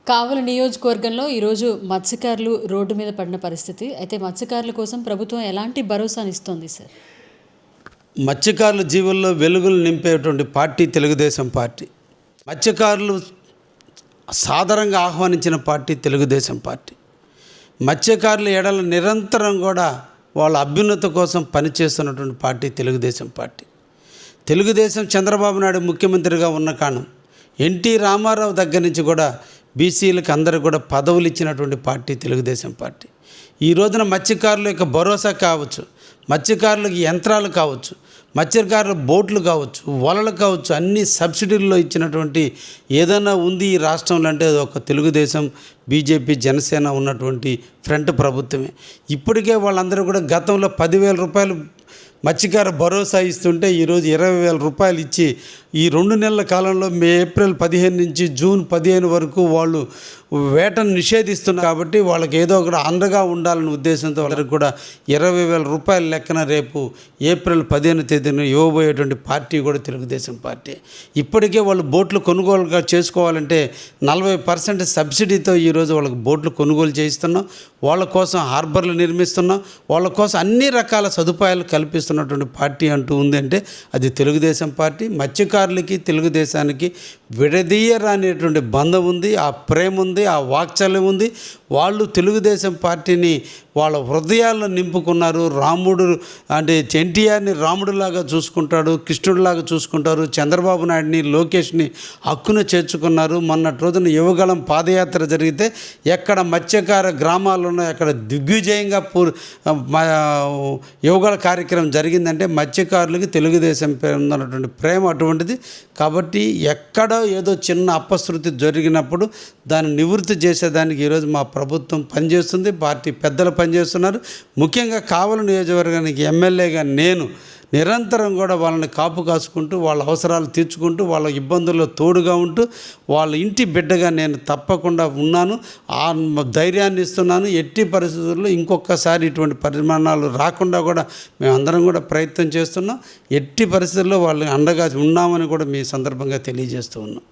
కావలి నియోజకవర్గంలో ఈరోజు మత్స్యకారులు రోడ్డు మీద పడిన పరిస్థితి. అయితే మత్స్యకారుల కోసం ప్రభుత్వం ఎలాంటి భరోసానిస్తోంది సార్? మత్స్యకారుల జీవుల్లో వెలుగులు నింపేటువంటి పార్టీ తెలుగుదేశం పార్టీ. మత్స్యకారులు సాదరంగా ఆహ్వానించిన పార్టీ తెలుగుదేశం పార్టీ. మత్స్యకారుల ఎడల నిరంతరం కూడా వాళ్ళ అభ్యున్నతి కోసం పనిచేస్తున్నటువంటి పార్టీ తెలుగుదేశం పార్టీ. తెలుగుదేశం చంద్రబాబు నాయుడు ముఖ్యమంత్రిగా ఉన్న కారణం ఎన్టీ రామారావు దగ్గర నుంచి కూడా బీసీలకు అందరూ కూడా పదవులు ఇచ్చినటువంటి పార్టీ తెలుగుదేశం పార్టీ. ఈ రోజున మత్స్యకారుల యొక్క భరోసా కావచ్చు, మత్స్యకారులకు యంత్రాలు కావచ్చు, మత్స్యకారుల బోట్లు కావచ్చు, వలలు కావచ్చు, అన్ని సబ్సిడీల్లో ఇచ్చినటువంటి ఏదైనా ఉంది ఈ రాష్ట్రంలో అంటే అది ఒక తెలుగుదేశం, బీజేపీ, జనసేన ఉన్నటువంటి ఫ్రంట్ ప్రభుత్వమే. ఇప్పటికే వాళ్ళందరూ కూడా గతంలో 10,000 రూపాయలు మత్స్యకార భరోసా ఇస్తుంటే ఈరోజు 20,000 రూపాయలు ఇచ్చి ఈ 2 నెలల కాలంలో ఏప్రిల్ 15 నుంచి జూన్ 15 వరకు వాళ్ళు వేటను నిషేధిస్తున్నారు. కాబట్టి వాళ్ళకి ఏదో ఒకటి అండగా ఉండాలనే ఉద్దేశంతో వాళ్ళకి కూడా 20,000 రూపాయల లెక్కన రేపు ఏప్రిల్ 15 తేదీన ఇవ్వబోయేటువంటి పార్టీ కూడా తెలుగుదేశం పార్టీ. ఇప్పటికే వాళ్ళు బోట్లు కొనుగోలుగా చేసుకోవాలంటే 40% సబ్సిడీతో ఈరోజు వాళ్ళకి బోట్లు కొనుగోలు చేయిస్తున్నాం. వాళ్ళ కోసం హార్బర్లు నిర్మిస్తున్నాం. వాళ్ళ కోసం అన్ని రకాల సదుపాయాలు కల్పిస్తున్నటువంటి పార్టీ అంటూ ఉందంటే అది తెలుగుదేశం పార్టీ. మత్స్యకారులకి తెలుగుదేశానికి విడదీయరానేటువంటి బంధం ఉంది, ఆ ప్రేమ ఉంది, ఆ వాత్సల్యం ఉంది. వాళ్ళు తెలుగుదేశం పార్టీని వాళ్ళ హృదయాల్లో నింపుకున్నారు. రాముడు అంటే ఎన్టీఆర్ని రాముడిలాగా చూసుకుంటాడు, కృష్ణుడిలాగా చూసుకుంటారు. చంద్రబాబు నాయుడిని, లోకేష్ని హక్కున చేర్చుకున్నారు. మొన్నటి రోజున యువగళం పాదయాత్ర జరిగితే ఎక్కడ మత్స్యకార గ్రామాలు ఉన్నాయో అక్కడ దిగ్విజయంగా యువగళ కార్యక్రమం జరిగిందంటే మత్స్యకారులకి తెలుగుదేశం ఉన్నటువంటి ప్రేమ అటువంటిది. కాబట్టి ఎక్కడో ఏదో చిన్న అపశృతి జరిగినప్పుడు దాన్ని నివృత్తి చేసేదానికి ఈరోజు మా ప్రభుత్వం పనిచేస్తుంది, పార్టీ పెద్దలు పనిచేస్తున్నారు. ముఖ్యంగా కావలి నియోజకవర్గానికి ఎమ్మెల్యేగా నేను నిరంతరం కూడా వాళ్ళని కాపు కాసుకుంటూ వాళ్ళ అవసరాలు తీర్చుకుంటూ వాళ్ళ ఇబ్బందుల్లో తోడుగా ఉంటూ వాళ్ళ ఇంటి బిడ్డగా నేను తప్పకుండా ఉన్నాను. ఆ ధైర్యాన్ని ఇస్తున్నాను. ఎట్టి పరిస్థితుల్లో ఇంకొకసారి ఇటువంటి పరిమాణాలు రాకుండా కూడా మేమందరం కూడా ప్రయత్నం చేస్తున్నాం. ఎట్టి పరిస్థితుల్లో వాళ్ళని అండగా ఉన్నామని కూడా మీ సందర్భంగా తెలియజేస్తూ ఉన్నాం.